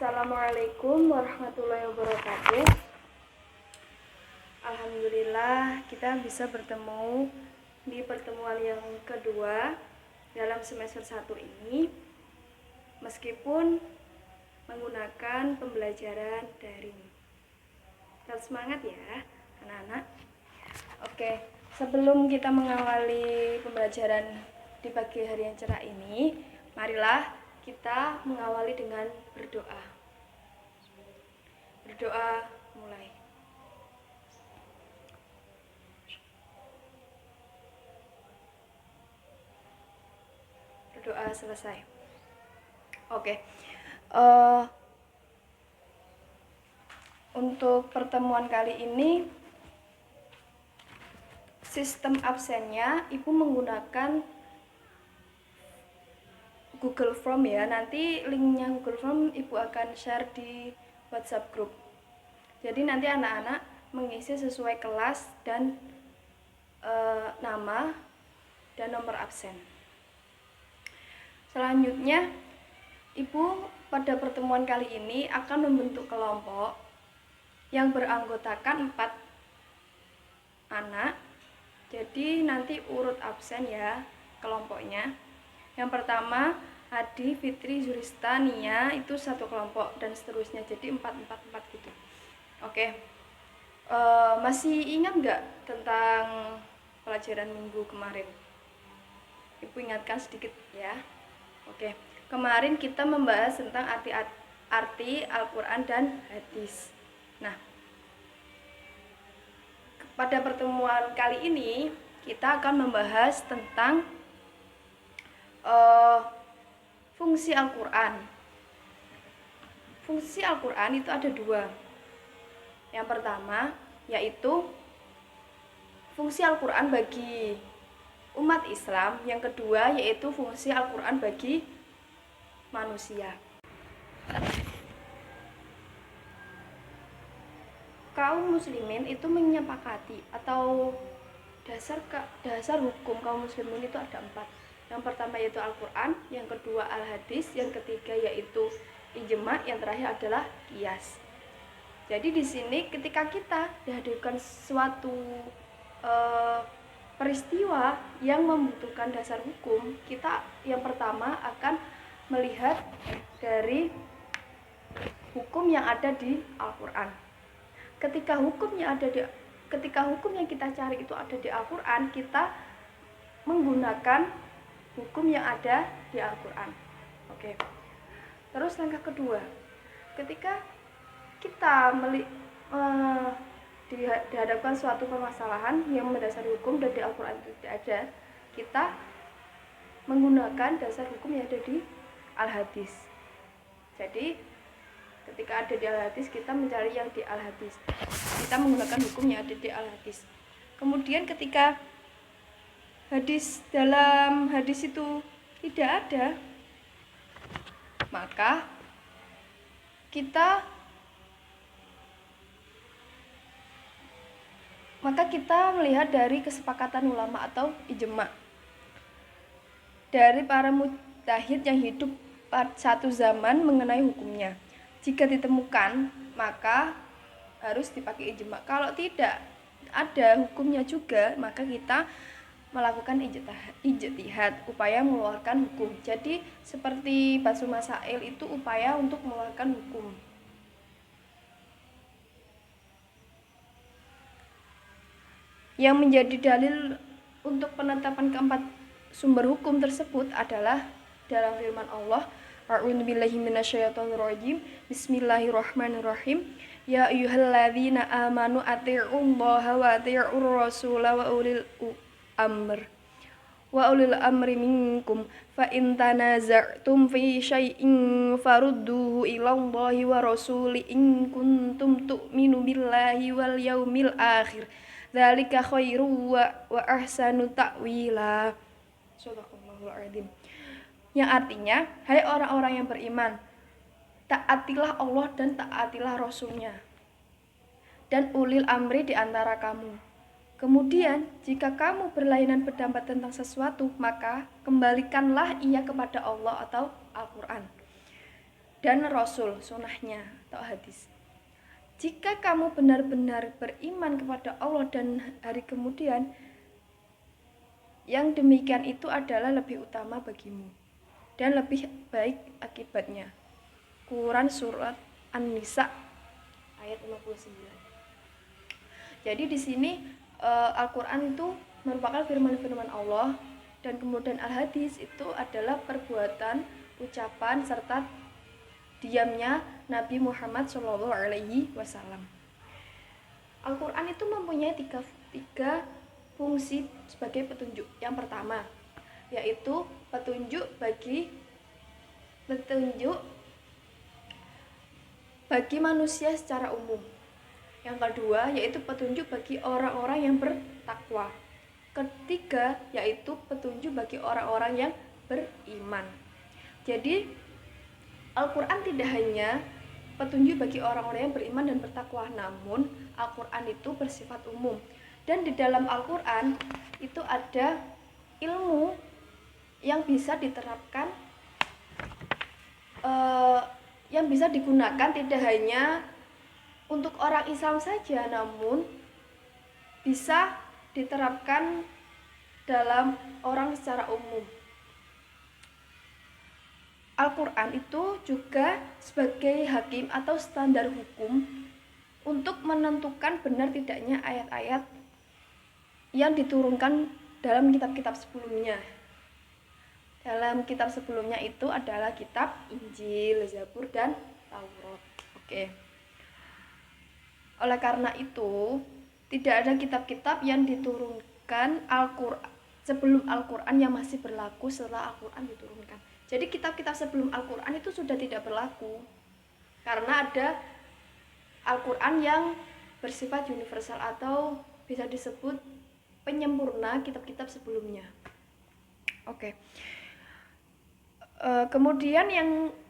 Assalamualaikum warahmatullahi wabarakatuh. Alhamdulillah kita bisa bertemu di pertemuan yang kedua dalam semester 1 ini, meskipun menggunakan pembelajaran daring. Tetap semangat ya anak-anak. Oke, sebelum kita mengawali pembelajaran di pagi hari yang cerah ini, marilah kita mengawali dengan berdoa. Berdoa mulai. Berdoa selesai. Oke. Untuk pertemuan kali ini, sistem absennya Ibu menggunakan Google Form ya. Nanti linknya Google Form Ibu akan share di WhatsApp group. Jadi nanti anak-anak mengisi sesuai kelas dan nama dan nomor absen. Selanjutnya, Ibu pada pertemuan kali ini akan membentuk kelompok yang beranggotakan 4 anak. Jadi nanti urut absen ya kelompoknya. Yang pertama Adi, Fitri, Zurista, Nia, itu satu kelompok dan seterusnya. Jadi 4 gitu. Oke. Masih ingat nggak tentang pelajaran minggu kemarin? Ibu ingatkan sedikit ya. Oke. Kemarin kita membahas tentang arti Al-Quran dan hadis. Nah, pada pertemuan kali ini kita akan membahas tentang fungsi Al-Quran. Fungsi Al-Quran itu ada 2. Yang pertama yaitu fungsi Al-Quran bagi umat Islam. Yang kedua yaitu fungsi Al-Quran bagi manusia. Kaum muslimin itu menyepakati atau dasar hukum kaum muslimin itu ada 4. Yang pertama yaitu Al-Quran, yang kedua Al-Hadis, yang ketiga yaitu ijma, yang terakhir adalah qiyas. Jadi di sini ketika kita dihadapkan suatu peristiwa yang membutuhkan dasar hukum, kita yang pertama akan melihat dari hukum yang ada di Al-Quran. Ketika hukum yang kita cari itu ada di Al-Quran, kita menggunakan hukum yang ada di Al-Quran. Oke. Terus langkah kedua, ketika kita dihadapkan suatu permasalahan yang mendasari hukum dan di Al-Quran itu tidak ada, kita menggunakan dasar hukum yang ada di Al-Hadis. Jadi ketika ada di Al-Hadis, kita mencari yang di Al-Hadis. Kita menggunakan hukum yang ada di Al-Hadis. Kemudian ketika dalam hadis itu tidak ada, maka kita melihat dari kesepakatan ulama atau ijma dari para mujtahid yang hidup pada satu zaman mengenai hukumnya. Jika ditemukan, maka harus dipakai ijma. Kalau tidak ada hukumnya juga, maka kita melakukan ijtihad, upaya mengeluarkan hukum. Jadi seperti Basul Masail itu upaya untuk mengeluarkan hukum. Yang menjadi dalil untuk penetapan keempat sumber hukum tersebut adalah dalam firman Allah, A'udzubillahi minasyaitonirrajim. Bismillahirrahmanirrahim. Ya ayyuhalladzina amanu athi'ullaha wa athi'ur rasula wa ulil amri minkum fa in tanaza'tum fi syai'in farudduhu ilallahi wa rasuli in kuntum tu'minu billahi wal yaumil akhir. Dzalika khairu wa ahsanu ta'wila. Shadaqallahul adzim. Yang artinya, hai orang-orang yang beriman, taatilah Allah dan taatilah Rasulnya dan ulil amri di antara kamu. Kemudian, jika kamu berlainan pendapat tentang sesuatu, maka kembalikanlah ia kepada Allah atau Al-Quran. dan Rasul, sunnahnya atau hadis. Jika kamu benar-benar beriman kepada Allah dan hari kemudian, yang demikian itu adalah lebih utama bagimu dan lebih baik akibatnya. Quran surat An-Nisa ayat 59. Jadi di sini Al-Quran itu merupakan firman-firman Allah, dan kemudian Al-Hadis itu adalah perbuatan, ucapan serta diamnya Nabi Muhammad SAW. Al-Quran itu mempunyai tiga fungsi sebagai petunjuk. Yang pertama yaitu petunjuk bagi manusia secara umum. Yang kedua yaitu petunjuk bagi orang-orang yang bertakwa. Ketiga yaitu petunjuk bagi orang-orang yang beriman. Jadi Al-Quran tidak hanya petunjuk bagi orang-orang yang beriman dan bertakwa, namun Al-Quran itu bersifat umum. Dan di dalam Al-Quran itu ada ilmu yang bisa diterapkan, yang bisa digunakan tidak hanya untuk orang Islam saja, namun bisa diterapkan dalam orang secara umum. Al-Quran itu juga sebagai hakim atau standar hukum untuk menentukan benar tidaknya ayat-ayat yang diturunkan dalam kitab-kitab sebelumnya. Dalam kitab sebelumnya itu adalah kitab Injil, Zabur, dan Taurat. Oke. Oleh karena itu, tidak ada kitab-kitab yang diturunkan Al-Quran sebelum Al-Quran yang masih berlaku setelah Al-Quran diturunkan. Jadi kitab-kitab sebelum Al-Quran itu sudah tidak berlaku, karena ada Al-Quran yang bersifat universal atau bisa disebut penyempurna kitab-kitab sebelumnya. Oke. Kemudian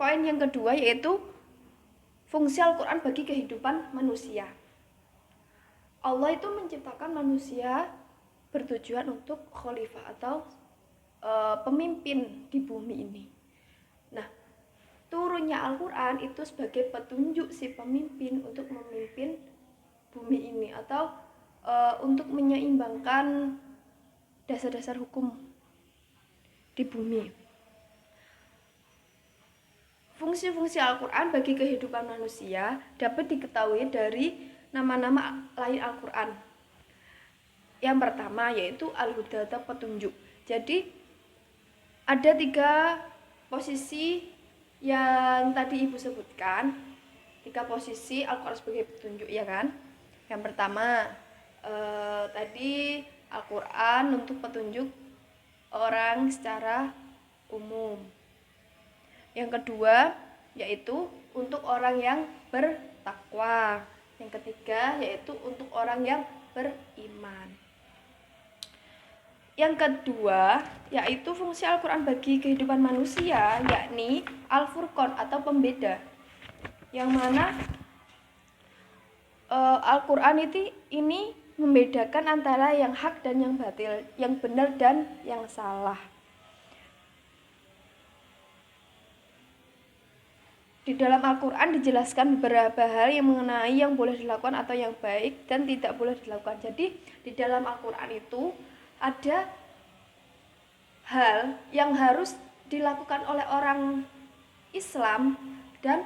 poin yang kedua yaitu fungsi Al-Quran bagi kehidupan manusia. Allah itu menciptakan manusia bertujuan untuk khalifah atau pemimpin di bumi ini. Nah, turunnya Al-Quran itu sebagai petunjuk si pemimpin untuk memimpin bumi ini atau untuk menyeimbangkan dasar-dasar hukum di bumi. Fungsi-fungsi Al-Quran bagi kehidupan manusia dapat diketahui dari nama-nama lain Al-Quran. Yang pertama yaitu Al-Huda atau petunjuk. Jadi ada 3 posisi yang tadi Ibu sebutkan, 3 posisi Al-Quran sebagai petunjuk, ya kan? Yang pertama tadi Al-Quran untuk petunjuk orang secara umum. Yang kedua yaitu untuk orang yang bertakwa. Yang ketiga yaitu untuk orang yang beriman. Yang kedua yaitu fungsi Al-Quran bagi kehidupan manusia, yakni Al-Furqan atau pembeda, yang mana Al-Quran ini membedakan antara yang hak dan yang batil, yang benar dan yang salah. Di dalam Al-Quran dijelaskan beberapa hal yang mengenai yang boleh dilakukan atau yang baik dan tidak boleh dilakukan. Jadi di dalam Al-Quran itu ada hal yang harus dilakukan oleh orang Islam dan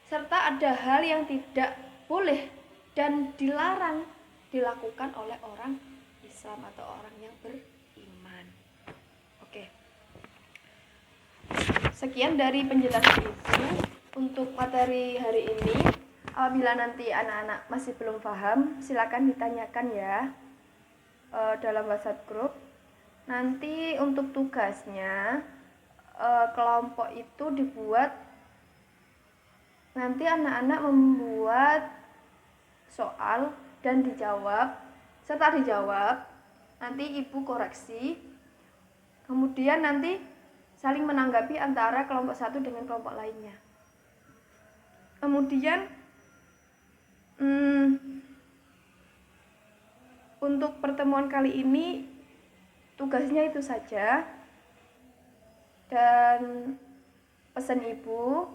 serta ada hal yang tidak boleh dan dilarang dilakukan oleh orang Islam atau orang yang beriman. Oke. Sekian dari penjelasan Ibu untuk materi hari ini. Apabila nanti anak-anak masih belum paham, silakan ditanyakan ya dalam WhatsApp grup. Nanti untuk tugasnya kelompok itu dibuat, nanti anak-anak membuat soal dan dijawab, serta dijawab. Nanti Ibu koreksi. Kemudian nanti saling menanggapi antara kelompok satu dengan kelompok lainnya. Kemudian untuk pertemuan kali ini tugasnya itu saja. Dan pesan Ibu,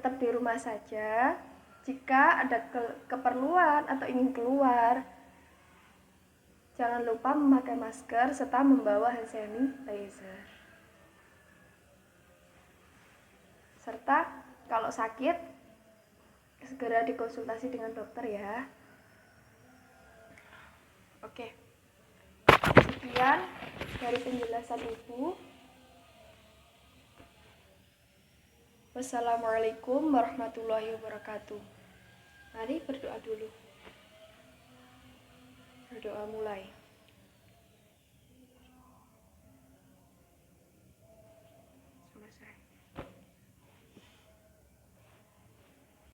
tetap di rumah saja. Jika ada keperluan atau ingin keluar, jangan lupa memakai masker serta membawa hand sanitizer. Serta kalau sakit, segera dikonsultasi dengan dokter ya. Oke, sekian dari penjelasan Ibu. Wassalamualaikum warahmatullahi wabarakatuh. Mari berdoa dulu. Berdoa mulai.